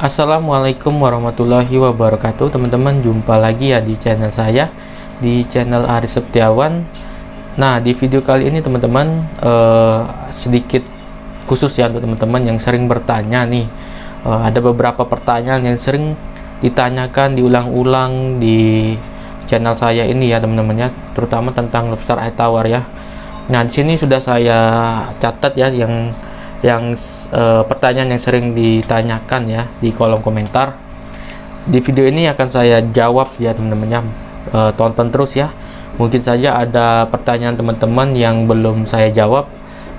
Assalamualaikum warahmatullahi wabarakatuh, teman-teman. Jumpa lagi ya di channel saya, di channel Aris Setiawan. Nah, di video kali ini teman-teman sedikit khusus ya untuk teman-teman yang sering bertanya nih. Ada beberapa pertanyaan yang sering ditanyakan diulang-ulang di channel saya ini ya teman-teman ya, terutama tentang lobster air tawar ya. Nah, di sini sudah saya catat ya yang pertanyaan yang sering ditanyakan ya di kolom komentar. Di video ini akan saya jawab ya teman-teman ya. Tonton terus ya. Mungkin saja ada pertanyaan teman-teman yang belum saya jawab,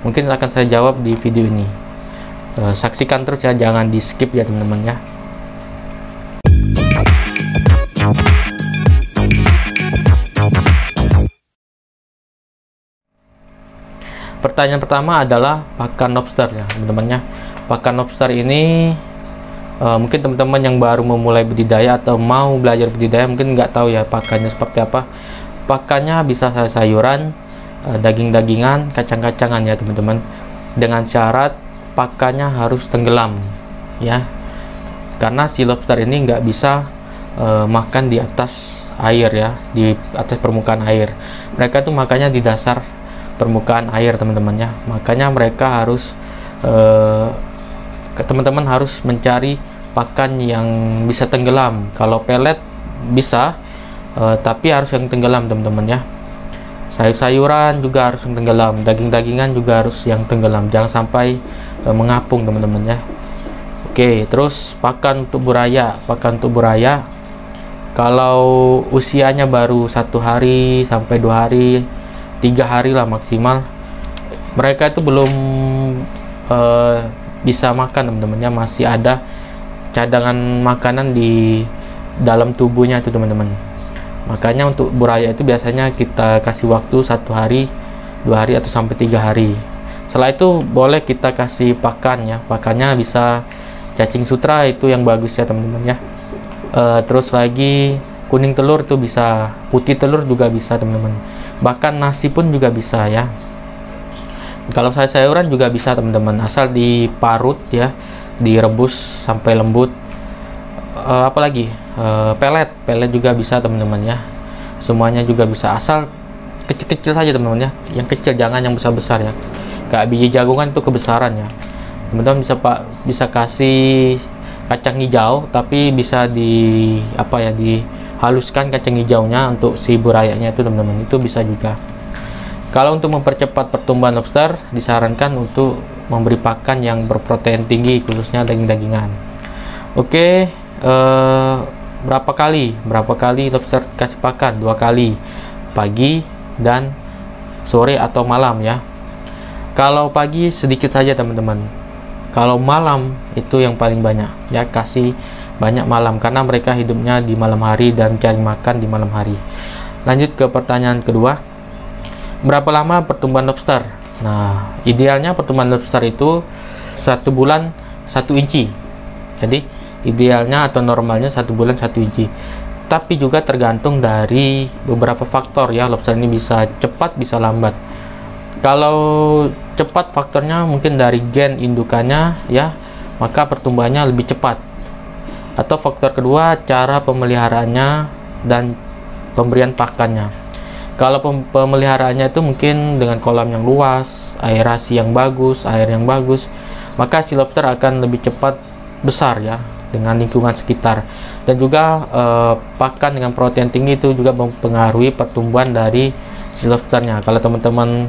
mungkin akan saya jawab di video ini. Saksikan terus ya, jangan di skip ya teman-teman ya. Pertanyaan pertama adalah pakan lobster ya teman-teman ya. Pakan lobster ini mungkin teman-teman yang baru memulai budidaya atau mau belajar budidaya mungkin nggak tahu ya pakannya seperti apa. Pakannya bisa sayuran, daging-dagingan, kacang-kacangan ya teman-teman, dengan syarat pakannya harus tenggelam ya, karena si lobster ini nggak bisa makan di atas air ya, di atas permukaan air. Mereka tuh makannya di dasar permukaan air teman-teman ya. Makanya mereka harus teman-teman harus mencari pakan yang bisa tenggelam. Kalau pelet bisa, tapi harus yang tenggelam teman-teman ya. Sayur-sayuran juga harus yang tenggelam, daging-dagingan juga harus yang tenggelam, jangan sampai mengapung teman-teman ya. Oke, terus pakan untuk buaya. Pakan untuk buaya kalau usianya baru 1 hari sampai 2 hari, 3 hari lah maksimal, mereka itu belum bisa makan teman-teman ya, masih ada cadangan makanan di dalam tubuhnya itu teman-teman. Makanya untuk buaya itu biasanya kita kasih waktu 1 hari, 2 hari atau sampai 3 hari. Setelah itu boleh kita kasih pakan ya. Pakannya bisa cacing sutra, itu yang bagus ya teman-teman ya. Terus lagi kuning telur tuh bisa, putih telur juga bisa teman-teman. Bahkan nasi pun juga bisa ya. Kalau sayuran juga bisa teman-teman, asal diparut ya, direbus sampai lembut. Apalagi pelet juga bisa teman-teman ya. Semuanya juga bisa, asal kecil-kecil saja teman-teman ya. Yang kecil, jangan yang besar-besar ya. Kayak biji jagungan itu kebesaran ya. Teman-teman bisa kasih kacang hijau, tapi bisa dihaluskan kacang hijaunya untuk si burayanya itu teman-teman, itu bisa juga. Kalau untuk mempercepat pertumbuhan lobster, disarankan untuk memberi pakan yang berprotein tinggi, khususnya daging-dagingan. Oke, berapa kali lobster kasih pakan? 2 kali, pagi dan sore atau malam ya. Kalau pagi sedikit saja teman-teman, kalau malam itu yang paling banyak ya, kasih banyak malam, karena mereka hidupnya di malam hari dan cari makan di malam hari. Lanjut ke pertanyaan kedua, berapa lama pertumbuhan lobster? Nah, idealnya pertumbuhan lobster itu 1 bulan 1 inci. Jadi idealnya atau normalnya 1 bulan 1 inci. Tapi juga tergantung dari beberapa faktor ya. Lobster ini bisa cepat, bisa lambat. Kalau cepat faktornya mungkin dari gen indukannya ya, maka pertumbuhannya lebih cepat. Atau faktor kedua, cara pemeliharaannya dan pemberian pakannya. Kalau pemeliharaannya itu mungkin dengan kolam yang luas, aerasi yang bagus, air yang bagus, maka si lobster akan lebih cepat besar ya dengan lingkungan sekitar. Dan juga pakan dengan protein tinggi itu juga mempengaruhi pertumbuhan dari si lobsternya. Kalau teman-teman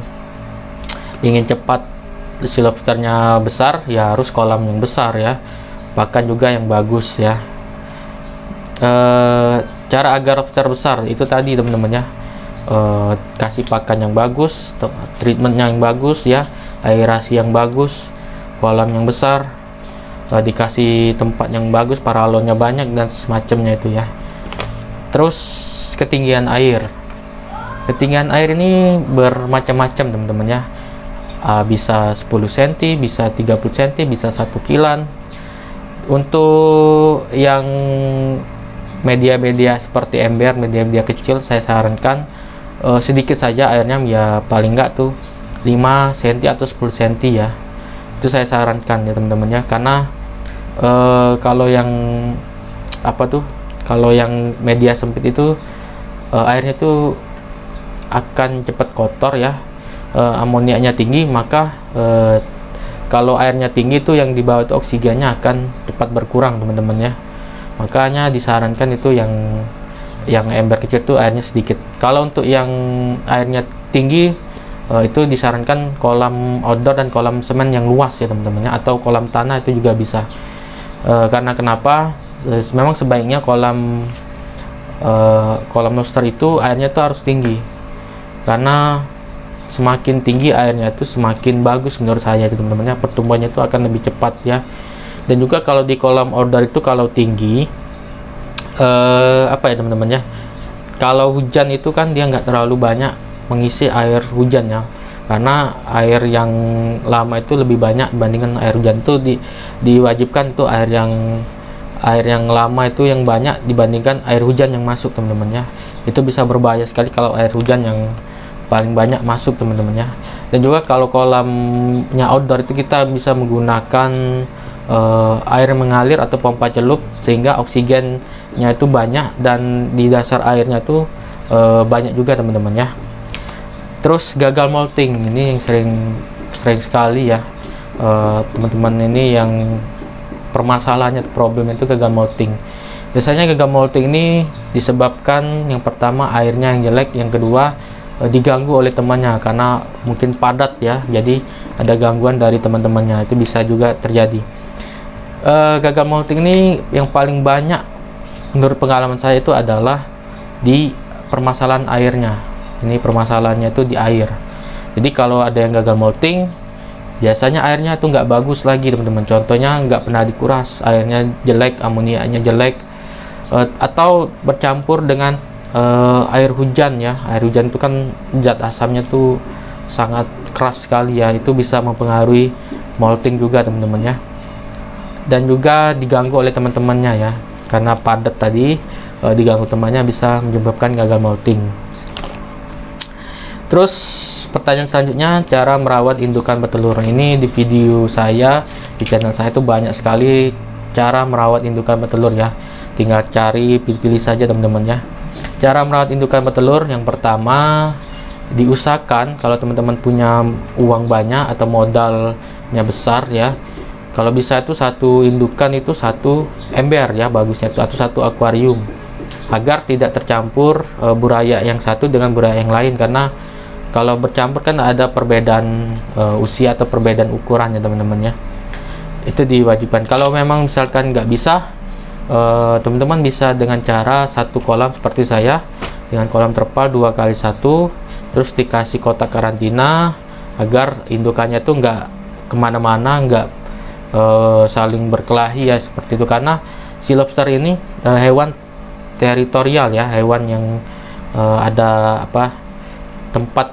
ingin cepat si lobsternya besar, ya harus kolam yang besar ya, pakan juga yang bagus ya. Cara agar lobster besar itu tadi teman-teman ya, kasih pakan yang bagus, treatmentnya yang bagus ya, aerasi yang bagus, kolam yang besar, dikasih tempat yang bagus, paralonnya banyak dan semacamnya itu ya. Terus ketinggian air ini bermacam-macam teman-teman ya. Bisa 10 cm, bisa 30 cm, bisa 1 kilan. Untuk yang media-media seperti ember, media-media kecil, saya sarankan sedikit saja airnya ya, paling enggak tuh 5 cm atau 10 cm ya. Itu saya sarankan ya teman-teman ya, karena Kalau yang apa tuh, kalau yang media sempit itu airnya tuh akan cepat kotor ya, amoniaknya tinggi, maka kalau airnya tinggi tuh yang dibawa itu oksigennya akan cepat berkurang teman-teman ya. Makanya disarankan itu yang ember kecil tuh airnya sedikit. Kalau untuk yang airnya tinggi itu disarankan kolam outdoor dan kolam semen yang luas ya teman-teman ya, atau kolam tanah itu juga bisa. Karena kenapa? Memang sebaiknya kolam lobster itu airnya tuh harus tinggi, karena semakin tinggi airnya itu semakin bagus menurut saya teman-teman ya, pertumbuhannya itu akan lebih cepat ya. Dan juga kalau di kolam outdoor itu kalau tinggi apa ya teman-teman ya, kalau hujan itu kan dia nggak terlalu banyak mengisi air hujan ya, karena air yang lama itu lebih banyak dibandingkan air hujan. Itu diwajibkan tuh air yang lama itu yang banyak dibandingkan air hujan yang masuk teman-teman ya. Itu bisa berbahaya sekali kalau air hujan yang paling banyak masuk teman-teman ya. Dan juga kalau kolamnya outdoor itu kita bisa menggunakan air mengalir atau pompa celup, sehingga oksigennya itu banyak dan di dasar airnya tuh banyak juga teman-teman ya. Terus gagal molting ini yang sering sekali ya teman-teman, ini yang permasalahannya, problem itu gagal molting. Biasanya gagal molting ini disebabkan yang pertama airnya yang jelek, yang kedua diganggu oleh temannya karena mungkin padat ya, jadi ada gangguan dari teman-temannya, itu bisa juga terjadi. Gagal molting ini yang paling banyak menurut pengalaman saya itu adalah di permasalahan airnya. Ini permasalahannya itu di air. Jadi kalau ada yang gagal molting, biasanya airnya itu nggak bagus lagi teman-teman. Contohnya nggak pernah dikuras, airnya jelek, amoniaknya jelek, atau bercampur dengan air hujan ya. Air hujan itu kan zat asamnya tuh sangat keras sekali ya, itu bisa mempengaruhi molting juga teman-teman ya. Dan juga diganggu oleh teman-temannya ya, karena padat tadi, diganggu temannya bisa menyebabkan gagal molting. Terus pertanyaan selanjutnya, cara merawat indukan petelur. Ini di video saya di channel saya itu banyak sekali cara merawat indukan petelur ya, tinggal cari pilih saja teman-teman ya. Cara merawat indukan petelur, yang pertama diusahakan kalau teman-teman punya uang banyak atau modalnya besar ya, kalau bisa itu satu indukan itu satu ember ya bagusnya itu, atau satu akuarium, agar tidak tercampur buraya yang satu dengan buraya yang lain. Karena kalau bercampur kan ada perbedaan usia atau perbedaan ukuran ya teman-teman ya, itu diwajibkan. Kalau memang misalkan nggak bisa, teman-teman bisa dengan cara satu kolam seperti saya, dengan kolam terpal 2x1, terus dikasih kotak karantina agar indukannya tuh nggak kemana-mana, nggak saling berkelahi ya, seperti itu. Karena si lobster ini hewan teritorial ya, hewan yang ada tempat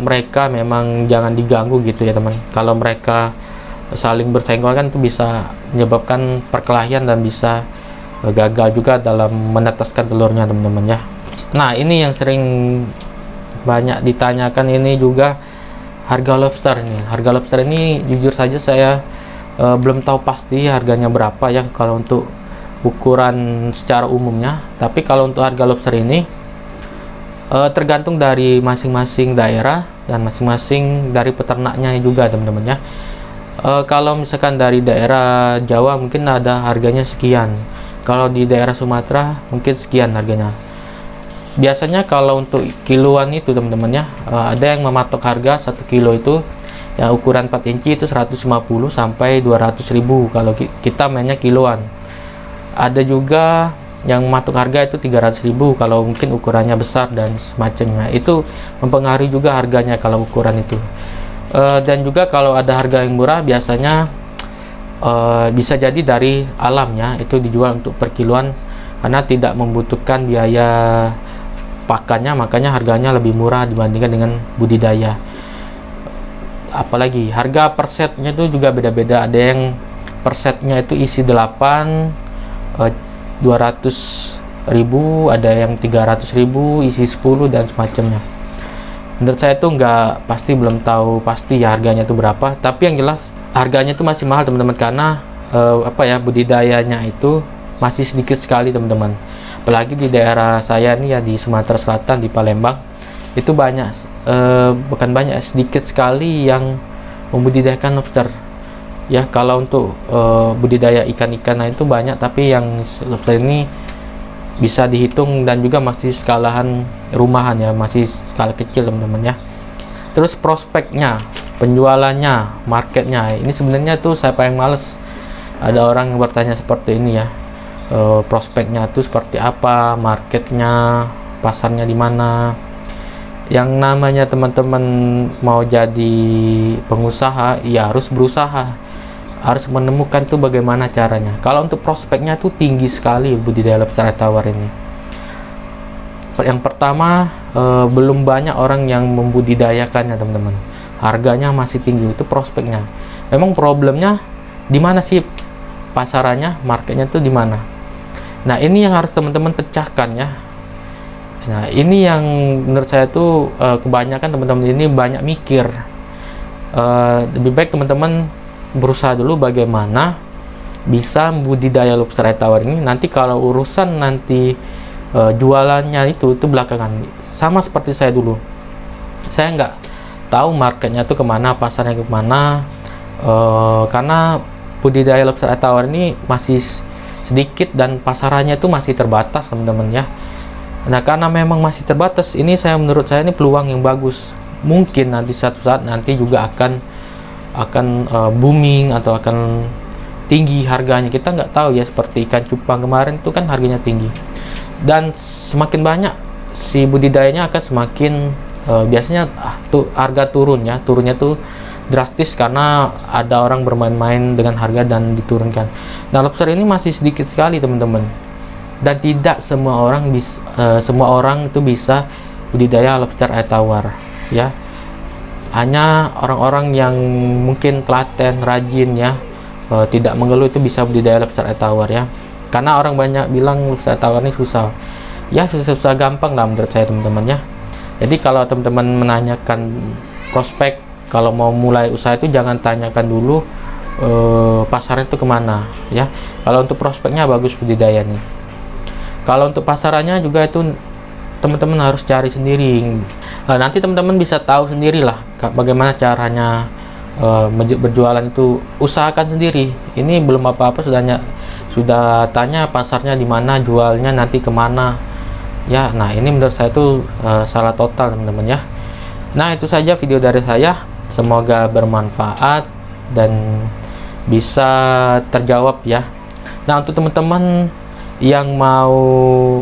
mereka memang jangan diganggu gitu ya teman. Kalau mereka saling bersenggol kan itu bisa menyebabkan perkelahian dan bisa gagal juga dalam menetaskan telurnya teman-teman ya. Nah ini yang sering banyak ditanyakan, ini juga harga lobster ini. Harga lobster ini jujur saja saya belum tahu pasti harganya berapa ya kalau untuk ukuran secara umumnya. Tapi kalau untuk harga lobster ini tergantung dari masing-masing daerah dan masing-masing dari peternaknya juga teman-teman ya. Kalau misalkan dari daerah Jawa mungkin ada harganya sekian, kalau di daerah Sumatera mungkin sekian harganya. Biasanya kalau untuk kiloan itu teman-teman ya, ada yang mematok harga 1 kilo itu ya ukuran 4 inci itu 150 sampai 200.000 kalau kita mainnya kiloan. Ada juga yang mematok harga itu 300.000 kalau mungkin ukurannya besar dan semacamnya. Itu mempengaruhi juga harganya kalau ukuran itu. Dan juga kalau ada harga yang murah biasanya bisa jadi dari alamnya, itu dijual untuk per kiloan karena tidak membutuhkan biaya pakannya, makanya harganya lebih murah dibandingkan dengan budidaya. Apalagi harga per setnya itu juga beda-beda, ada yang per setnya itu isi 8 200.000, ada yang 300.000 isi 10 dan semacamnya. Menurut saya itu nggak pasti, belum tahu pasti ya harganya itu berapa, tapi yang jelas harganya itu masih mahal teman-teman, karena budidayanya itu masih sedikit sekali teman-teman. Apalagi di daerah saya nih ya, di Sumatera Selatan, di Palembang, itu banyak, bukan banyak, sedikit sekali yang membudidayakan lobster ya. Kalau untuk budidaya ikan-ikan itu banyak, tapi yang lobster ini bisa dihitung dan juga masih skalahan rumahan ya, masih skala kecil teman-teman ya. Terus prospeknya, penjualannya, marketnya, ini sebenarnya tuh saya paling males ada orang yang bertanya seperti ini ya. Prospeknya tuh seperti apa, marketnya, pasarnya di mana. Yang namanya teman-teman mau jadi pengusaha ya harus berusaha, harus menemukan tuh bagaimana caranya. Kalau untuk prospeknya tuh tinggi sekali budidaya lobster air tawar ini. Yang pertama, belum banyak orang yang membudidayakannya teman-teman. Harganya masih tinggi, itu prospeknya. Memang problemnya di mana sih pasarannya, marketnya tuh di mana? Nah, ini yang harus teman-teman pecahkan ya. Nah, ini yang menurut saya tuh kebanyakan teman-teman ini banyak mikir. Lebih baik teman-teman berusaha dulu bagaimana bisa budidaya lobster air tawar ini. Nanti kalau urusan nanti jualannya itu belakangan. Sama seperti saya dulu, saya nggak tahu marketnya tuh kemana, pasarnya kemana, karena budidaya lobster air tawar ini masih sedikit dan pasarannya itu masih terbatas teman-teman ya. Nah, karena memang masih terbatas, ini menurut saya ini peluang yang bagus. Mungkin nanti suatu saat nanti juga akan booming atau akan tinggi harganya, kita nggak tahu ya. Seperti ikan cupang kemarin itu kan harganya tinggi, dan semakin banyak si budidayanya akan semakin biasanya harga turunnya tuh drastis, karena ada orang bermain-main dengan harga dan diturunkan. Nah, lobster ini masih sedikit sekali teman-teman, dan tidak semua orang itu bisa budidaya lobster air tawar ya. Hanya orang-orang yang mungkin telaten, rajin ya, tidak mengeluh itu bisa budidaya lobster air tawar ya. Karena orang banyak bilang lobster air tawar ini susah ya, susah gampang lah menurut saya teman-teman ya. Jadi kalau teman-teman menanyakan prospek kalau mau mulai usaha itu, jangan tanyakan dulu pasarnya itu kemana ya. Kalau untuk prospeknya bagus budidaya nih. Kalau untuk pasarannya juga itu teman-teman harus cari sendiri. Nanti teman-teman bisa tahu sendirilah bagaimana caranya berjualan itu. Usahakan sendiri. Ini belum apa-apa sudah tanya pasarnya di mana, jualnya nanti kemana ya. Nah, ini menurut saya itu salah total teman-teman ya. Nah, itu saja video dari saya. Semoga bermanfaat dan bisa terjawab ya. Nah, untuk teman-teman yang mau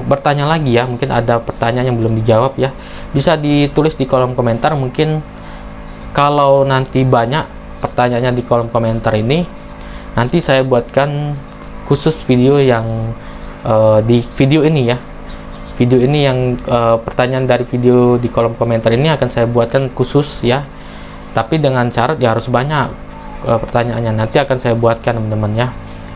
bertanya lagi ya, mungkin ada pertanyaan yang belum dijawab ya, bisa ditulis di kolom komentar. Mungkin kalau nanti banyak pertanyaannya di kolom komentar ini, nanti saya buatkan khusus video yang di video ini ya. Video ini yang pertanyaan dari video di kolom komentar ini akan saya buatkan khusus ya. Tapi dengan syarat ya harus banyak pertanyaannya. Nanti akan saya buatkan teman-teman ya.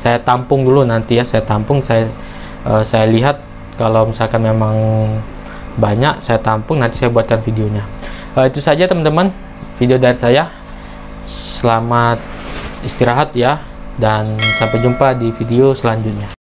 Saya tampung dulu nanti ya, saya lihat kalau misalkan memang banyak, saya tampung, nanti saya buatkan videonya. Itu saja teman-teman video dari saya. Selamat istirahat ya, dan sampai jumpa di video selanjutnya.